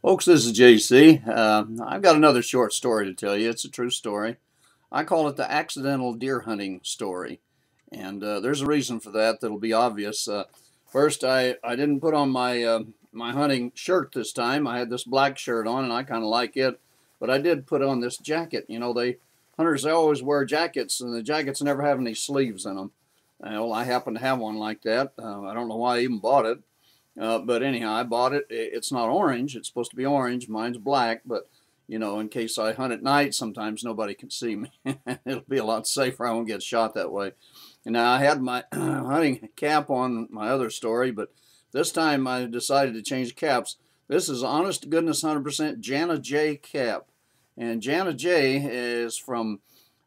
Folks, this is JC. I've got another short story to tell you. It's a true story. I call it the accidental deer hunting story. And there's a reason for that that'll be obvious. First, I didn't put on my hunting shirt this time. I had this black shirt on, and I kind of like it. But I did put on this jacket. You know, hunters, they always wear jackets, and the jackets never have any sleeves in them. Well, I happen to have one like that. I don't know why I even bought it. But anyhow, I bought it. It's not orange. It's supposed to be orange. Mine's black, but you know, in case I hunt at night, sometimes nobody can see me. It'll be a lot safer. I won't get shot that way. And now I had my hunting cap on my other story, but this time I decided to change caps. This is honest to goodness 100% Jana J cap. And Jana J is from,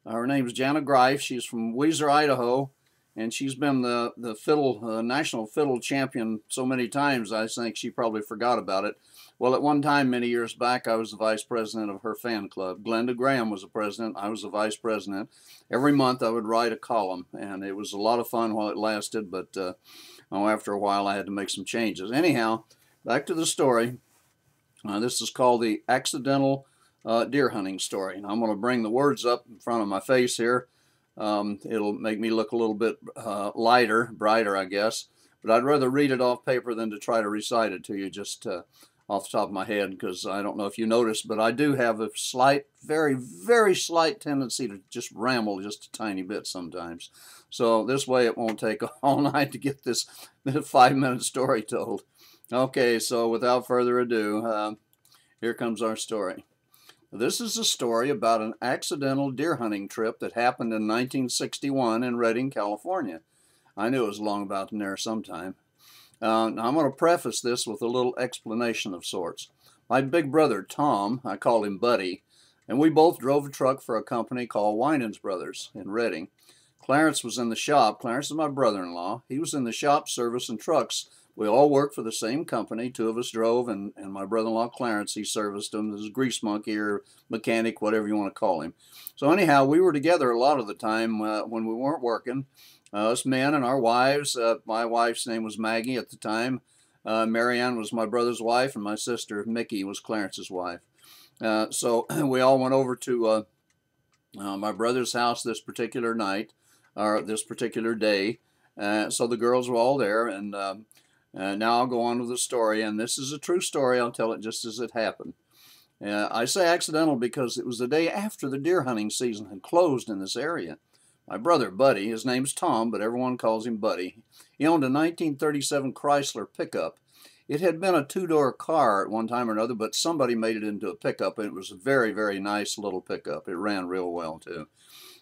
her name's Jana Greif. She's from Weiser, Idaho. And she's been the fiddle national fiddle champion so many times, I think she probably forgot about it. Well, at one time, many years back, I was the vice president of her fan club. Glenda Graham was the president. I was the vice president. Every month, I would write a column, and it was a lot of fun while it lasted, but after a while, I had to make some changes. Anyhow, back to the story. This is called the accidental deer hunting story. And I'm going to bring the words up in front of my face here. It'll make me look a little bit lighter, brighter, I guess. But I'd rather read it off paper than to try to recite it to you just off the top of my head, because I don't know if you noticed, but I do have a slight, very, very slight tendency to just ramble just a tiny bit sometimes. So this way it won't take all night to get this 5-minute story told. Okay, so without further ado, here comes our story. This is a story about an accidental deer hunting trip that happened in 1961 in Redding, California. I knew it was along about in there sometime. Now I'm going to preface this with a little explanation of sorts. My big brother, Tom, I call him Buddy, and we both drove a truck for a company called Winans Brothers in Redding. Clarence was in the shop. Clarence is my brother-in-law. He was in the shop, service, and trucks. We all worked for the same company. Two of us drove, and my brother-in-law Clarence, he serviced them as a grease monkey or mechanic, whatever you want to call him. So anyhow, we were together a lot of the time when we weren't working. Us men and our wives. My wife's name was Maggie at the time. Marianne was my brother's wife, and my sister Mickey was Clarence's wife. So we all went over to my brother's house this particular night, or this particular day. So the girls were all there, and now I'll go on with the story, and this is a true story. I'll tell it just as it happened. I say accidental because it was the day after the deer hunting season had closed in this area. My brother, Buddy, his name's Tom, but everyone calls him Buddy. He owned a 1937 Chrysler pickup. It had been a two-door car at one time or another, but somebody made it into a pickup, and it was a very, very nice little pickup. It ran real well, too.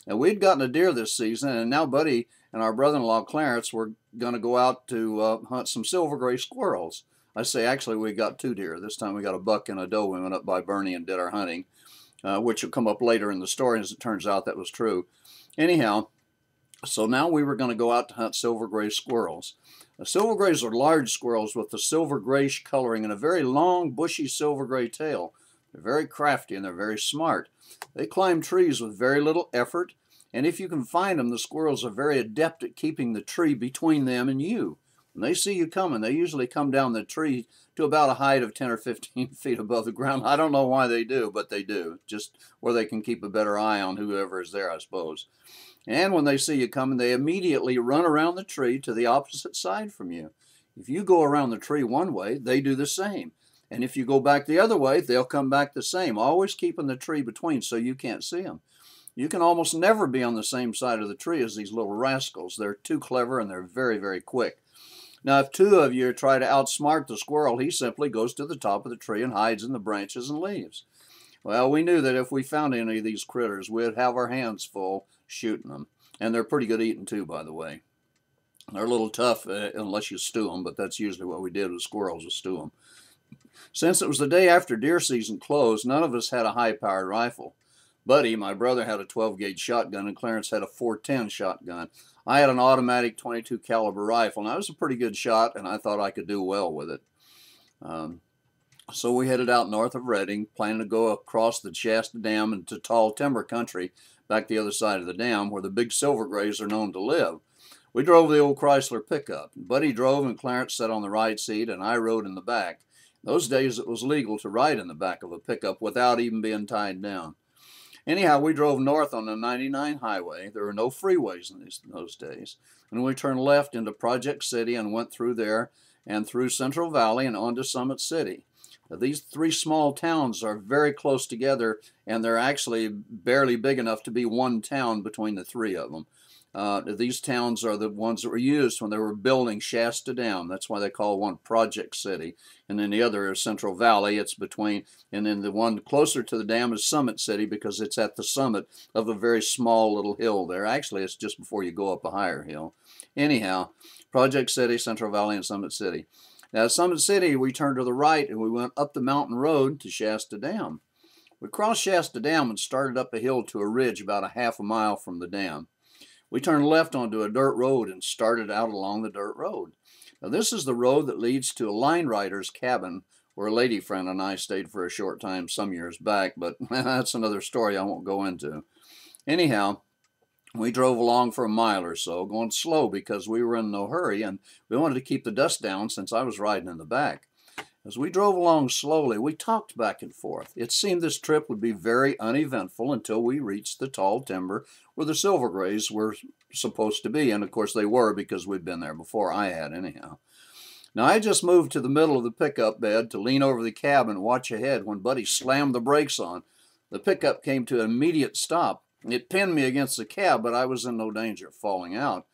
And we'd gotten a deer this season, and now Buddy and our brother-in-law Clarence were going to go out to hunt some silver gray squirrels. I say actually we got two deer. This time we got a buck and a doe. We went up by Bernie and did our hunting, which will come up later in the story. As it turns out, that was true. Anyhow, so now we were going to go out to hunt silver gray squirrels. Silver grays are large squirrels with the silver grayish coloring and a very long, bushy silver gray tail. They're very crafty and they're very smart. They climb trees with very little effort, and if you can find them, the squirrels are very adept at keeping the tree between them and you. When they see you coming, they usually come down the tree to about a height of 10 or 15 feet above the ground. I don't know why they do, but they do, just where they can keep a better eye on whoever is there, I suppose. And when they see you coming, they immediately run around the tree to the opposite side from you. If you go around the tree one way, they do the same. And if you go back the other way, they'll come back the same, always keeping the tree between so you can't see them. You can almost never be on the same side of the tree as these little rascals. They're too clever and they're very, very quick. Now, if two of you try to outsmart the squirrel, he simply goes to the top of the tree and hides in the branches and leaves. Well, we knew that if we found any of these critters, we'd have our hands full shooting them. And they're pretty good eating too, by the way. They're a little tough unless you stew them, but that's usually what we did with squirrels, was stew them. Since it was the day after deer season closed, none of us had a high-powered rifle. Buddy, my brother, had a 12-gauge shotgun, and Clarence had a 410 shotgun. I had an automatic 22 caliber rifle, and I was a pretty good shot, and I thought I could do well with it. So we headed out north of Redding, planning to go across the Shasta Dam into tall timber country, back the other side of the dam, where the big silver grays are known to live. We drove the old Chrysler pickup. Buddy drove, and Clarence sat on the right seat, and I rode in the back. Those days it was legal to ride in the back of a pickup without even being tied down. Anyhow, we drove north on the 99 highway. There were no freeways in those days. And we turned left into Project City and went through there and through Central Valley and on to Summit City. Now, these three small towns are very close together, and they're actually barely big enough to be one town between the three of them. These towns are the ones that were used when they were building Shasta Dam. That's why they call one Project City. And then the other is Central Valley. It's between, and then the one closer to the dam is Summit City because it's at the summit of a very small little hill there. Actually, it's just before you go up a higher hill. Anyhow, Project City, Central Valley, and Summit City. Now, at Summit City, we turned to the right and we went up the mountain road to Shasta Dam. We crossed Shasta Dam and started up a hill to a ridge about a half a mile from the dam. We turned left onto a dirt road and started out along the dirt road. Now, this is the road that leads to a line rider's cabin where a lady friend and I stayed for a short time some years back, but that's another story I won't go into. Anyhow, we drove along for a mile or so, going slow because we were in no hurry and we wanted to keep the dust down since I was riding in the back. As we drove along slowly, we talked back and forth. It seemed this trip would be very uneventful until we reached the tall timber where the Silver Grays were supposed to be. And of course they were because we'd been there before. I had anyhow. Now I just moved to the middle of the pickup bed to lean over the cab and watch ahead when Buddy slammed the brakes on. The pickup came to an immediate stop. It pinned me against the cab, but I was in no danger of falling out.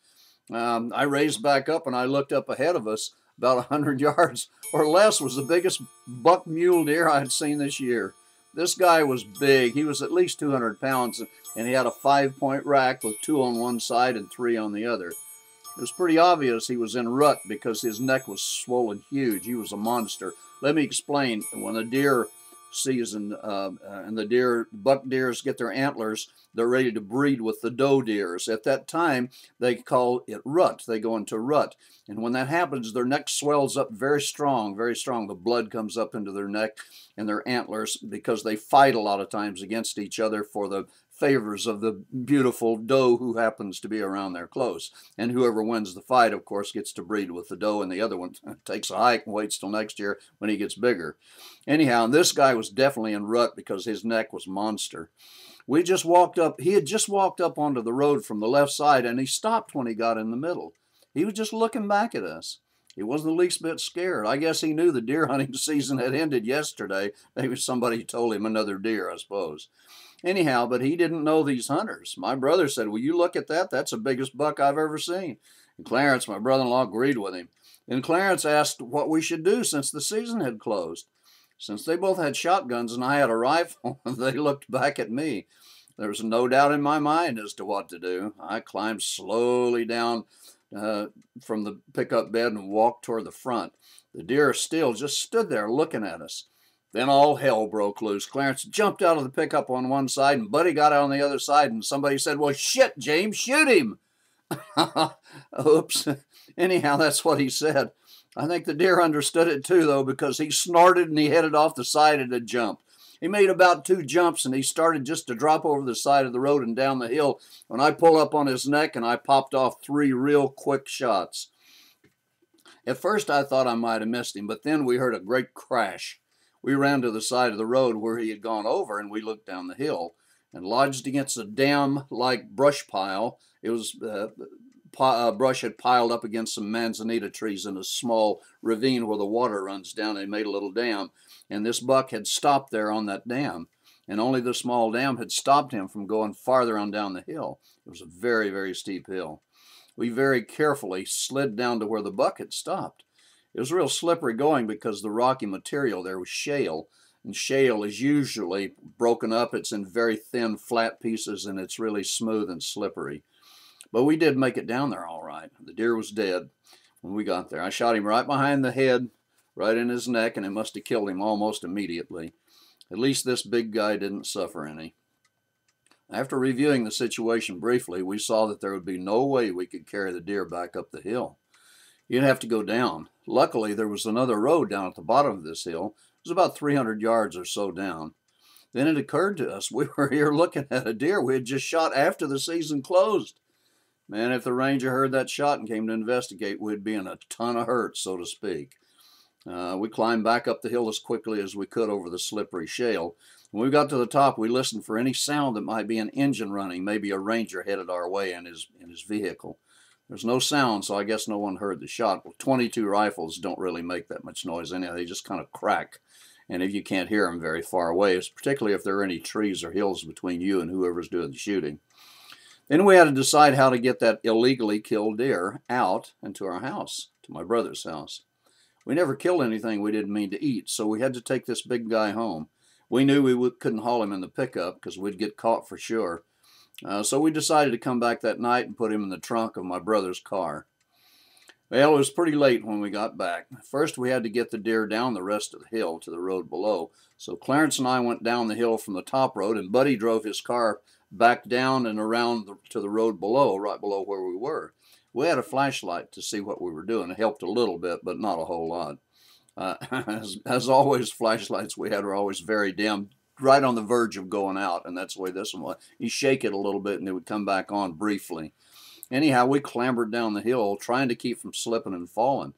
I raised back up and I looked up ahead of us. About 100 yards or less was the biggest buck mule deer I had seen this year. This guy was big. He was at least 200 pounds, and he had a 5-point rack with 2 on one side and 3 on the other. It was pretty obvious he was in rut because his neck was swollen huge. He was a monster. Let me explain. When the deer season and the buck deers get their antlers, they're ready to breed with the doe deers. At that time, they call it rut. They go into rut. And when that happens, their neck swells up very strong, very strong. The blood comes up into their neck and their antlers because they fight a lot of times against each other for the favors of the beautiful doe who happens to be around there close. And whoever wins the fight, of course, gets to breed with the doe, and the other one takes a hike and waits till next year when he gets bigger. Anyhow, this guy was definitely in rut because his neck was monster. We just walked up. He had just walked up onto the road from the left side, and he stopped when he got in the middle. He was just looking back at us. He wasn't the least bit scared. I guess he knew the deer hunting season had ended yesterday. Maybe somebody told him another deer, I suppose. Anyhow, but he didn't know these hunters. My brother said, "Will you look at that? That's the biggest buck I've ever seen." And Clarence, my brother-in-law, agreed with him. And Clarence asked what we should do since the season had closed. Since they both had shotguns and I had a rifle, they looked back at me. There was no doubt in my mind as to what to do. I climbed slowly down from the pickup bed and walked toward the front. The deer still just stood there looking at us. Then all hell broke loose. Clarence jumped out of the pickup on one side, and Buddy got out on the other side, and somebody said, "Well, shit, James, shoot him." Oops. Anyhow, that's what he said. I think the deer understood it too, though, because he snorted and he headed off the side at a jump. He made about 2 jumps, and he started just to drop over the side of the road and down the hill when I pulled up on his neck, and I popped off 3 real quick shots. At first, I thought I might have missed him, but then we heard a great crash. We ran to the side of the road where he had gone over, and we looked down the hill. And lodged against a dam-like brush pile, it was brush had piled up against some manzanita trees in a small ravine where the water runs down. They made a little dam, and this buck had stopped there on that dam, and only the small dam had stopped him from going farther on down the hill. It was a very, very steep hill. We very carefully slid down to where the buck had stopped. It was real slippery going because the rocky material there was shale, and shale is usually broken up. It's in very thin, flat pieces, and it's really smooth and slippery. But we did make it down there all right. The deer was dead when we got there. I shot him right behind the head, right in his neck, and it must have killed him almost immediately. At least this big guy didn't suffer any. After reviewing the situation briefly, we saw that there would be no way we could carry the deer back up the hill. You'd have to go down. Luckily, there was another road down at the bottom of this hill. It was about 300 yards or so down. Then it occurred to us we were here looking at a deer we had just shot after the season closed. Man, if the ranger heard that shot and came to investigate, we'd be in a ton of hurt, so to speak. We climbed back up the hill as quickly as we could over the slippery shale. When we got to the top, we listened for any sound that might be an engine running, maybe a ranger headed our way in his vehicle. There's no sound, so I guess no one heard the shot. Well, 22 rifles don't really make that much noise anyhow. They just kind of crack. And if you can't hear them very far away, it's particularly if there are any trees or hills between you and whoever's doing the shooting. Then we had to decide how to get that illegally killed deer out and to our house, to my brother's house. We never killed anything we didn't mean to eat, so we had to take this big guy home. We knew we couldn't haul him in the pickup because we'd get caught for sure. So we decided to come back that night and put him in the trunk of my brother's car. Well, it was pretty late when we got back. First, we had to get the deer down the rest of the hill to the road below. So Clarence and I went down the hill from the top road, and Buddy drove his car back down and around to the road below, right below where we were. We had a flashlight to see what we were doing. It helped a little bit, but not a whole lot. As always, flashlights we had were always very dim, right on the verge of going out, and that's the way this one was. You shake it a little bit, and it would come back on briefly. Anyhow, we clambered down the hill, trying to keep from slipping and falling.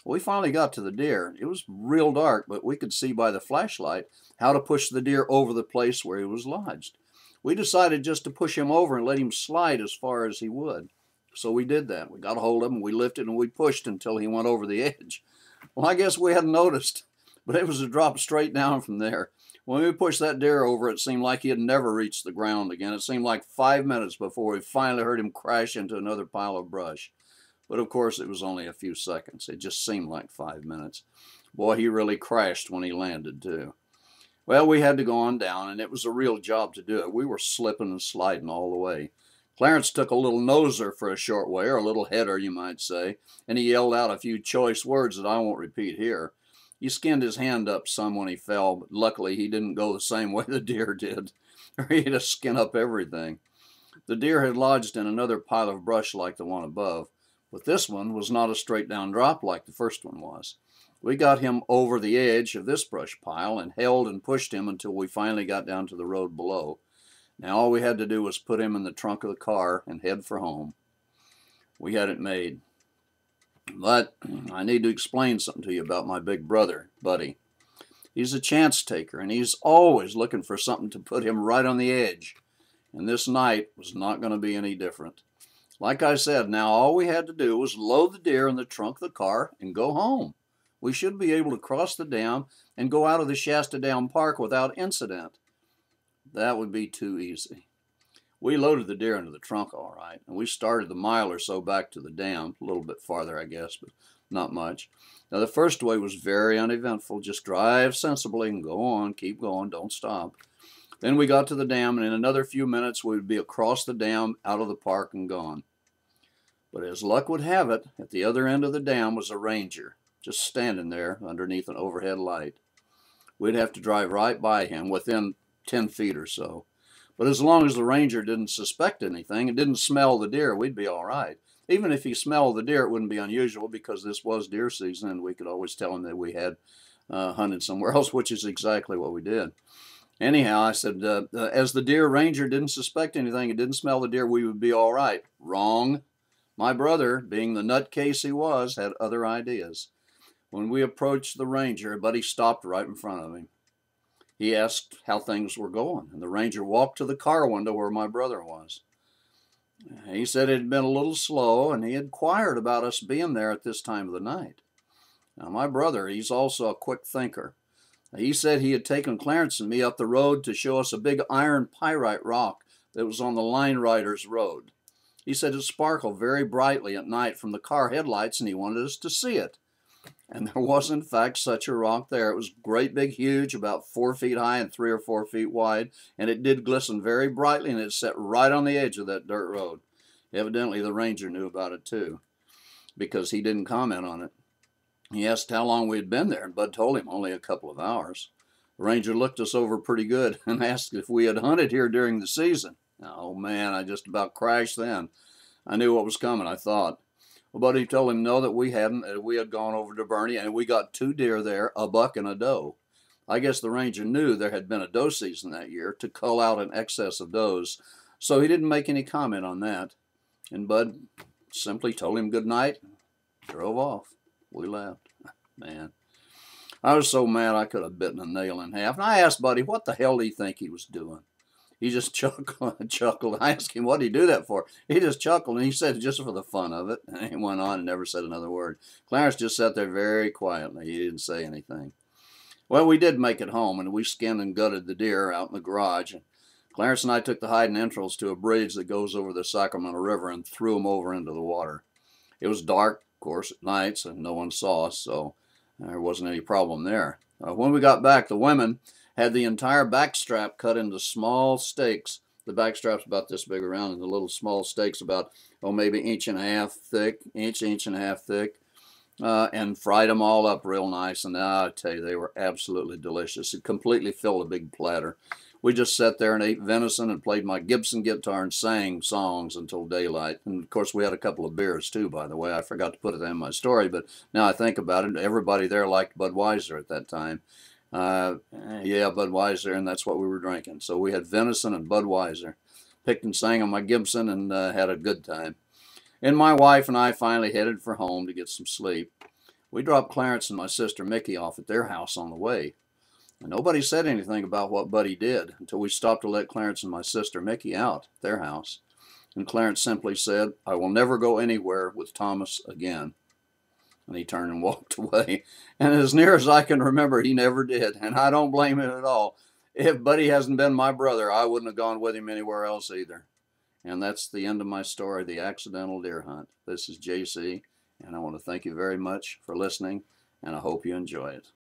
We finally got to the deer. It was real dark, but we could see by the flashlight how to push the deer over the place where he was lodged. We decided just to push him over and let him slide as far as he would. So we did that. We got a hold of him, we lifted, and we pushed until he went over the edge. Well, I guess we hadn't noticed, but it was a drop straight down from there. When we pushed that deer over, it seemed like he had never reached the ground again. It seemed like 5 minutes before we finally heard him crash into another pile of brush. But of course, it was only a few seconds. It just seemed like 5 minutes. Boy, he really crashed when he landed, too. Well, we had to go on down, and it was a real job to do it. We were slipping and sliding all the way. Clarence took a little noser for a short way, or a little header, you might say, and he yelled out a few choice words that I won't repeat here. He skinned his hand up some when he fell, but luckily he didn't go the same way the deer did, or he'd have skinned up everything. The deer had lodged in another pile of brush like the one above, but this one was not a straight down drop like the first one was. We got him over the edge of this brush pile and held and pushed him until we finally got down to the road below. Now all we had to do was put him in the trunk of the car and head for home. We had it made. But I need to explain something to you about my big brother, Buddy. He's a chance taker, and he's always looking for something to put him right on the edge. And this night was not going to be any different. Like I said, now all we had to do was load the deer in the trunk of the car and go home. We should be able to cross the dam and go out of the Shasta Dam Park without incident. That would be too easy. We loaded the deer into the trunk all right, and we started the mile or so back to the dam, a little bit farther, I guess, but not much. Now, the first way was very uneventful. Just drive sensibly and go on, keep going, don't stop. Then we got to the dam, and in another few minutes, we would be across the dam, out of the park, and gone. But as luck would have it, at the other end of the dam was a ranger, just standing there underneath an overhead light. We'd have to drive right by him, within 10 feet or so. But as long as the ranger didn't suspect anything and didn't smell the deer, we'd be all right. Even if he smelled the deer, it wouldn't be unusual because this was deer season, and we could always tell him that we had hunted somewhere else, which is exactly what we did. Anyhow, I said, as the deer ranger didn't suspect anything and didn't smell the deer, we would be all right. Wrong. My brother, being the nutcase he was, had other ideas. When we approached the ranger, Buddy stopped right in front of him. He asked how things were going, and the ranger walked to the car window where my brother was. He said it had been a little slow, and he had inquired about us being there at this time of the night. Now, my brother, he's also a quick thinker. He said he had taken Clarence and me up the road to show us a big iron pyrite rock that was on the Line Riders Road. He said it sparkled very brightly at night from the car headlights, and he wanted us to see it. And there was, in fact, such a rock there. It was great big, huge, about 4 feet high and 3 or 4 feet wide, and it did glisten very brightly, and it sat right on the edge of that dirt road. Evidently, the ranger knew about it, too, because he didn't comment on it. He asked how long we had been there, and Bud told him only a couple of hours. The ranger looked us over pretty good and asked if we had hunted here during the season. Oh, man, I just about crashed then. I knew what was coming, I thought. Well, Buddy told him no, that we hadn't, that we had gone over to Bernie, and we got 2 deer there, a buck and a doe. I guess the ranger knew there had been a doe season that year to cull out an excess of does, so he didn't make any comment on that. And Bud simply told him good night, drove off. We left. Man. I was so mad I could have bitten a nail in half. And I asked Buddy, what the hell do you think he was doing? He just chuckled and chuckled. I asked him, what did he do that for? He just chuckled, and he said, just for the fun of it. And he went on and never said another word. Clarence just sat there very quietly. He didn't say anything. Well, we did make it home, and we skinned and gutted the deer out in the garage. Clarence and I took the hide and entrails to a bridge that goes over the Sacramento River and threw them over into the water. It was dark, of course, at night, so no one saw us, so there wasn't any problem there. When we got back, the women had the entire backstrap cut into small steaks. The backstrap's about this big around, and the little small steaks about, oh, maybe inch and a half thick, inch and a half thick. And fried them all up real nice. And I tell you, they were absolutely delicious. It completely filled a big platter. We just sat there and ate venison and played my Gibson guitar and sang songs until daylight. And of course, we had a couple of beers too, by the way. I forgot to put it in my story, but now I think about it, everybody there liked Budweiser at that time. Yeah, Budweiser, and that's what we were drinking. So we had venison and Budweiser. Picked and sang on my Gibson and had a good time. And my wife and I finally headed for home to get some sleep. We dropped Clarence and my sister Mickey off at their house on the way. And nobody said anything about what Buddy did until we stopped to let Clarence and my sister Mickey out at their house. And Clarence simply said, I will never go anywhere with Thomas again. And he turned and walked away. And as near as I can remember, he never did. And I don't blame him at all. If Buddy hasn't been my brother, I wouldn't have gone with him anywhere else either. And that's the end of my story, The Accidental Deer Hunt. This is JC, and I want to thank you very much for listening, and I hope you enjoy it.